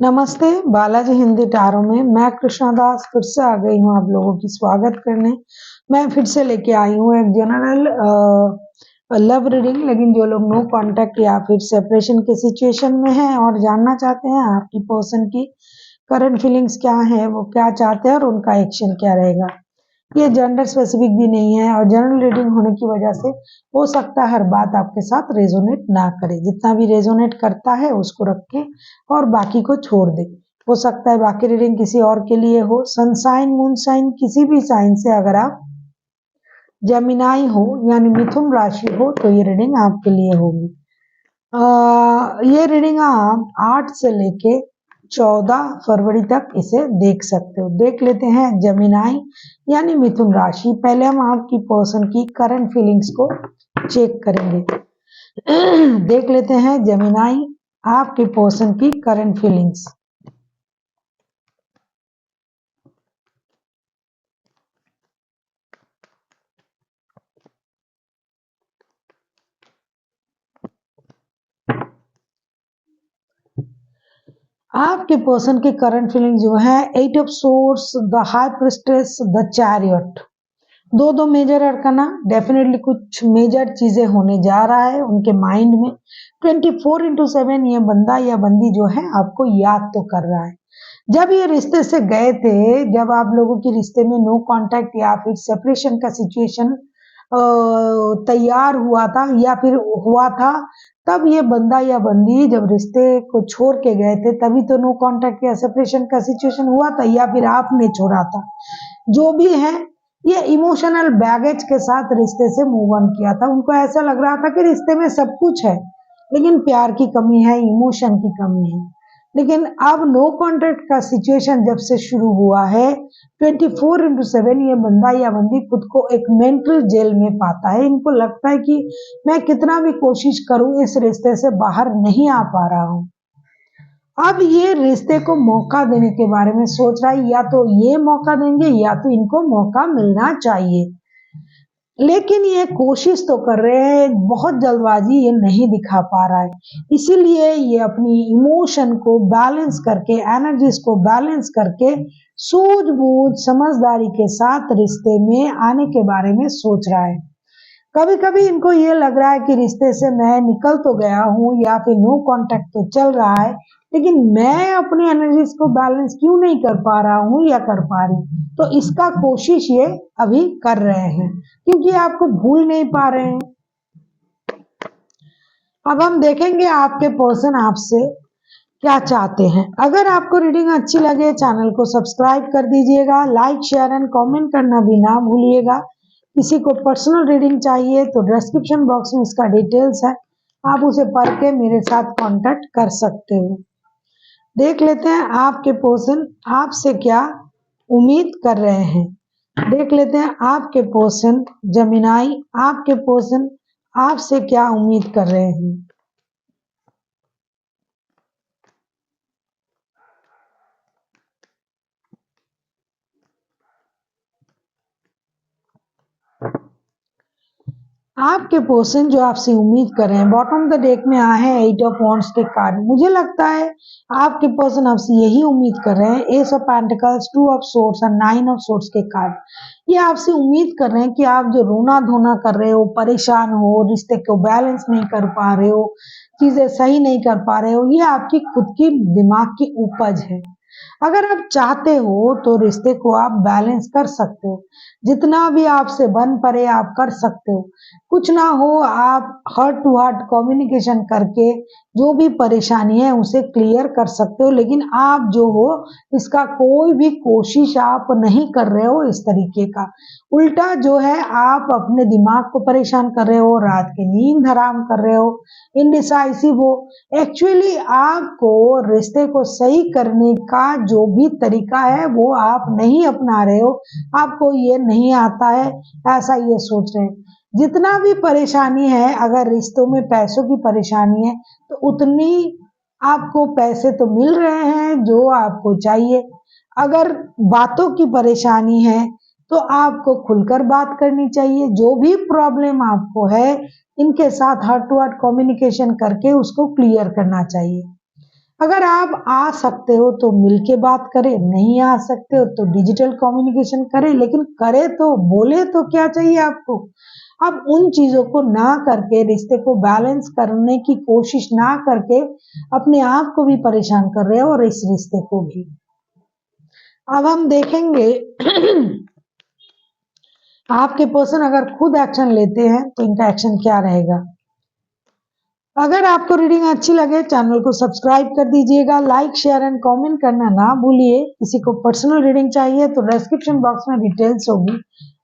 नमस्ते, बालाजी हिंदी टारो में मैं कृष्णा दास फिर से आ गई हूँ आप लोगों की स्वागत करने। मैं फिर से लेके आई हूँ एक जनरल लव रीडिंग, लेकिन जो लोग नो कांटेक्ट या फिर सेपरेशन के सिचुएशन में हैं और जानना चाहते हैं आपकी पर्सन की करंट फीलिंग्स क्या है, वो क्या चाहते हैं और उनका एक्शन क्या रहेगा। ये जेंडर स्पेसिफिक भी नहीं है और जनरल रीडिंग होने की वजह से हो सकता है हर बात आपके साथ रेजोनेट ना करे। जितना भी रेजोनेट करता है उसको रखें और बाकी को छोड़ दें। हो सकता है बाकी रीडिंग किसी और के लिए हो। सन साइन, मून साइन, किसी भी साइन से अगर आप जेमिनाई हो यानी मिथुन राशि हो तो ये रीडिंग आपके लिए होगी। ये रीडिंग आप 8 से लेके 14 फरवरी तक इसे देख सकते हो। देख लेते हैं जेमिनाई यानी मिथुन राशि। पहले हम आपकी पर्सन की करंट फीलिंग्स को चेक करेंगे। देख लेते हैं जेमिनाई आपके पर्सन की करंट फीलिंग्स। आपके पर्सन की करंट फीलिंग जो है 8 of source, the high priestess, the chariot. दो मेजर अरकाना, डेफिनेटली कुछ मेजर चीजें होने जा रहा है उनके माइंड में। 24/7 ये बंदा या बंदी जो है आपको याद तो कर रहा है। जब ये रिश्ते से गए थे, जब आप लोगों के रिश्ते में नो कांटेक्ट या फिर सेपरेशन का सिचुएशन तैयार हुआ था या फिर हुआ था, तब ये बंदा या बंदी जब रिश्ते को छोड़ के गए थे तभी तो नो कांटेक्ट या सेपरेशन का सिचुएशन हुआ था या फिर आपने छोड़ा था। जो भी है, ये इमोशनल बैगेज के साथ रिश्ते से मूव ऑन किया था। उनको ऐसा लग रहा था कि रिश्ते में सब कुछ है लेकिन प्यार की कमी है, इमोशन की कमी है। लेकिन अब नो कॉन्टेक्ट का सिचुएशन जब से शुरू हुआ है, 24/7 ये बंदा या बंदी खुद को एक मेंटल जेल में पाता है। इनको लगता है कि मैं कितना भी कोशिश करूं इस रिश्ते से बाहर नहीं आ पा रहा हूं। अब ये रिश्ते को मौका देने के बारे में सोच रहा है, या तो ये मौका देंगे या तो इनको मौका मिलना चाहिए। लेकिन ये कोशिश तो कर रहे हैं, बहुत जल्दबाजी ये नहीं दिखा पा रहा है। इसीलिए ये अपनी इमोशन को बैलेंस करके, एनर्जीज को बैलेंस करके सूझबूझ समझदारी के साथ रिश्ते में आने के बारे में सोच रहा है। कभी कभी इनको ये लग रहा है कि रिश्ते से मैं निकल तो गया हूँ या फिर नो कांटेक्ट तो चल रहा है, लेकिन मैं अपनी एनर्जीज को बैलेंस क्यों नहीं कर पा रहा हूँ या कर पा रही हूँ। तो इसका कोशिश ये अभी कर रहे हैं क्योंकि आपको भूल नहीं पा रहे हैं। अब हम देखेंगे आपके पर्सन आपसे क्या चाहते हैं। अगर आपको रीडिंग अच्छी लगे चैनल को सब्सक्राइब कर दीजिएगा, लाइक शेयर एंड कमेंट करना भी ना भूलिएगा। किसी को पर्सनल रीडिंग चाहिए तो डिस्क्रिप्शन बॉक्स में इसका डिटेल्स है, आप उसे पढ़ के मेरे साथ कांटेक्ट कर सकते हो। देख लेते हैं आपके पर्सन आपसे क्या उम्मीद कर रहे हैं। देख लेते हैं आपके पर्सन जेमिनाई, आपके पर्सन आपसे क्या उम्मीद कर रहे हैं। आपके पर्सन जो आपसे उम्मीद कर रहे हैं, बॉटम द डेक में आए हैं 8 ऑफ वॉन्ड्स के कार्ड। मुझे लगता है आपके पर्सन आपसे यही उम्मीद कर रहे हैं, S of pentacles, 2 of swords और 9 ऑफ सोर्ड्स के कार्ड। ये आपसे उम्मीद कर रहे हैं कि आप जो रोना धोना कर रहे हो, परेशान हो, रिश्ते को बैलेंस नहीं कर पा रहे हो, चीजें सही नहीं कर पा रहे हो, ये आपकी खुद की दिमाग की उपज है। अगर आप चाहते हो तो रिश्ते को आप बैलेंस कर सकते हो, जितना भी आपसे बन पड़े आप कर सकते हो। कुछ ना हो, आप हार्ट टू हार्ट कम्युनिकेशन करके जो भी परेशानी है उसे क्लियर कर सकते हो। लेकिन आप जो हो इसका कोई भी कोशिश आप नहीं कर रहे हो इस तरीके का। उल्टा जो है आप अपने दिमाग को परेशान कर रहे हो, रात की नींद हराम कर रहे हो, इनडिसाइसिव हो। एक्चुअली आपको रिश्ते को सही करने का जो भी तरीका है वो आप नहीं अपना रहे हो, आपको ये नहीं आता है, ऐसा ये सोच रहे हैं। जितना भी परेशानी है, अगर रिश्तों में पैसों की परेशानी है तो उतनी आपको पैसे तो मिल रहे हैं जो आपको चाहिए। अगर बातों की परेशानी है तो आपको खुलकर बात करनी चाहिए। जो भी प्रॉब्लम आपको है इनके साथ हार्ट टू हार्ट कम्युनिकेशन करके उसको क्लियर करना चाहिए। अगर आप आ सकते हो तो मिलके बात करें, नहीं आ सकते हो तो डिजिटल कम्युनिकेशन करें, लेकिन करे तो बोले तो क्या चाहिए आपको। अब उन चीजों को ना करके रिश्ते को बैलेंस करने की कोशिश ना करके अपने आप को भी परेशान कर रहे हो और इस रिश्ते को भी। अब हम देखेंगे आपके पर्सन अगर खुद एक्शन लेते हैं तो इनका एक्शन क्या रहेगा। अगर आपको रीडिंग अच्छी लगे चैनल को सब्सक्राइब कर दीजिएगा, लाइक शेयर एंड कमेंट करना ना भूलिए। किसी को पर्सनल रीडिंग चाहिए तो डिस्क्रिप्शन बॉक्स में डिटेल्स होगी,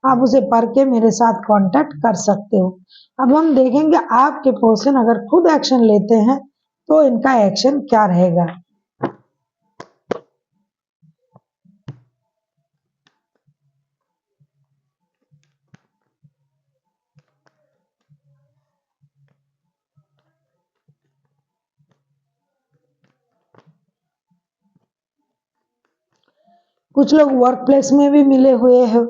आप उसे पढ़ के मेरे साथ कांटेक्ट कर सकते हो। अब हम देखेंगे आपके पर्सन अगर खुद एक्शन लेते हैं तो इनका एक्शन क्या रहेगा। कुछ लोग वर्क प्लेस में भी मिले हुए हैं,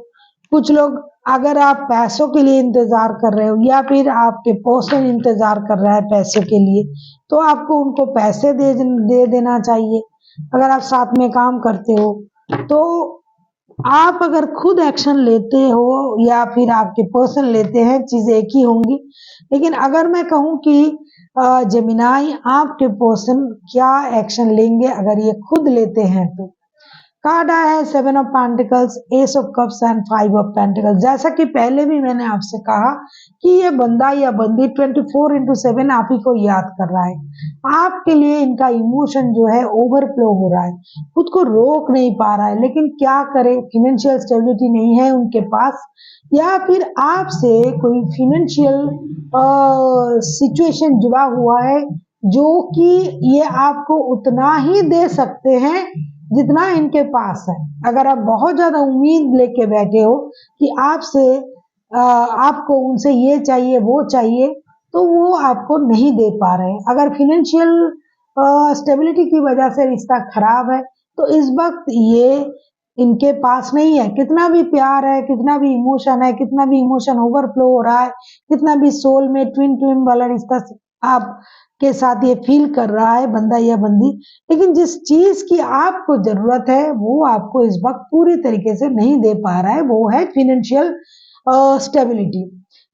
कुछ लोग अगर आप पैसों के लिए इंतजार कर रहे हो या फिर आपके पर्सन इंतजार कर रहा है पैसों के लिए, तो आपको उनको पैसे दे देना चाहिए। अगर आप साथ में काम करते हो तो आप अगर खुद एक्शन लेते हो या फिर आपके पर्सन लेते हैं, चीजें एक ही होंगी। लेकिन अगर मैं कहूं कि जेमिनाई आपके पर्सन क्या एक्शन लेंगे अगर ये खुद लेते हैं तो कार्ड आया है 7 of pentacles, S of cups and 5 of pentacles. जैसा कि पहले भी मैंने आपसे कहा कि ये बंदा या बंदी 24/7 आप ही को याद कर रहा है। आपके लिए इनका इमोशन जो है ओवरफ्लो हो रहा है, खुद को रोक नहीं पा रहा है, लेकिन क्या करे, फाइनेंशियल स्टेबिलिटी नहीं है उनके पास या फिर आपसे कोई फाइनेंशियल सिचुएशन जुड़ा हुआ है जो कि ये आपको उतना ही दे सकते हैं जितना इनके पास है। अगर आप बहुत ज्यादा उम्मीद लेके बैठे हो कि आपसे आपको उनसे ये चाहिए वो चाहिए, तो वो आपको नहीं दे पा रहे। अगर फाइनेंशियल स्टेबिलिटी की वजह से रिश्ता खराब है तो इस वक्त ये इनके पास नहीं है। कितना भी प्यार है, कितना भी इमोशन है, कितना भी इमोशन ओवरफ्लो हो रहा है, कितना भी सोल में ट्विन ट्विन वाला रिश्ता आप के साथ ये फील कर रहा है बंदा या बंदी, लेकिन जिस चीज की आपको जरूरत है वो आपको इस वक्त पूरी तरीके से नहीं दे पा रहा है, वो है फाइनेंशियल स्टेबिलिटी।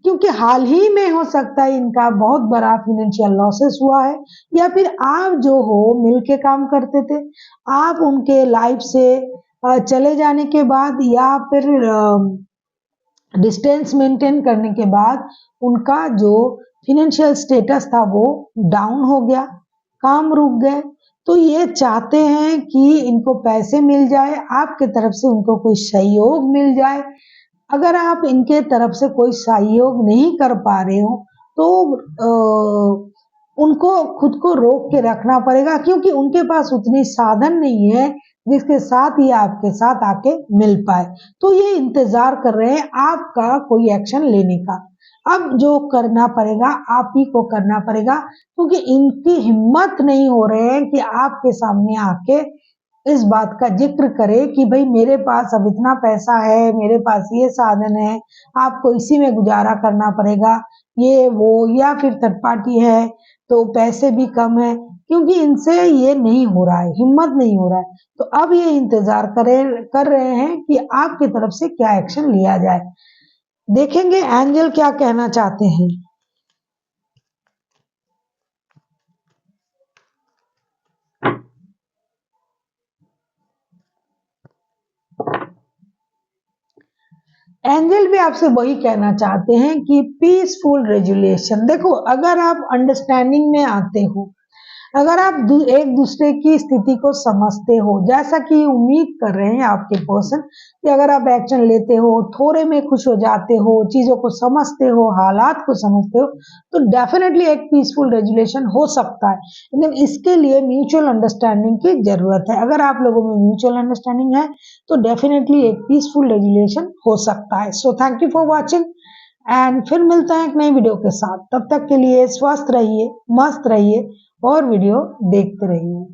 क्योंकि हाल ही में हो सकता है इनका बहुत बड़ा फाइनेंशियल लॉसेस हुआ है या फिर आप जो हो मिलके काम करते थे, आप उनके लाइफ से चले जाने के बाद या फिर डिस्टेंस मेंटेन करने के बाद उनका जो फाइनेंशियल स्टेटस था वो डाउन हो गया, काम रुक गए। तो ये चाहते हैं कि इनको पैसे मिल जाए, आपके तरफ से उनको कोई सहयोग मिल जाए। अगर आप इनके तरफ से कोई सहयोग नहीं कर पा रहे हो तो उनको खुद को रोक के रखना पड़ेगा, क्योंकि उनके पास उतनी साधन नहीं है जिसके साथ ये आपके साथ आके मिल पाए। तो ये इंतजार कर रहे हैं आपका कोई एक्शन लेने का। अब जो करना पड़ेगा आप ही को करना पड़ेगा, क्योंकि इनकी हिम्मत नहीं हो रहे हैं कि आपके सामने आके इस बात का जिक्र करे कि भाई मेरे पास अब इतना पैसा है, मेरे पास ये साधन है, आपको इसी में गुजारा करना पड़ेगा, ये वो या फिर थर्ड पार्टी है तो पैसे भी कम है, क्योंकि इनसे ये नहीं हो रहा है, हिम्मत नहीं हो रहा है। तो अब ये इंतजार कर रहे हैं कि आपकी तरफ से क्या एक्शन लिया जाए। देखेंगे एंजल क्या कहना चाहते हैं। एंजल भी आपसे वही कहना चाहते हैं कि पीसफुल रेजुलेशन। देखो, अगर आप अंडरस्टैंडिंग में आते हो, अगर आप एक दूसरे की स्थिति को समझते हो, जैसा कि उम्मीद कर रहे हैं आपके पर्सन कि अगर आप एक्शन लेते हो, थोड़े में खुश हो जाते हो, चीजों को समझते हो, हालात को समझते हो, तो डेफिनेटली एक पीसफुल रेजुलेशन हो सकता है। लेकिन इसके लिए म्यूचुअल अंडरस्टैंडिंग की जरूरत है। अगर आप लोगों में म्यूचुअल अंडरस्टैंडिंग है तो डेफिनेटली एक पीसफुल रेजुलेशन हो सकता है। So thank you for watching and फिर मिलते हैं एक नई वीडियो के साथ। तब तक के लिए स्वस्थ रहिए, मस्त रहिए और वीडियो देखते रहिए।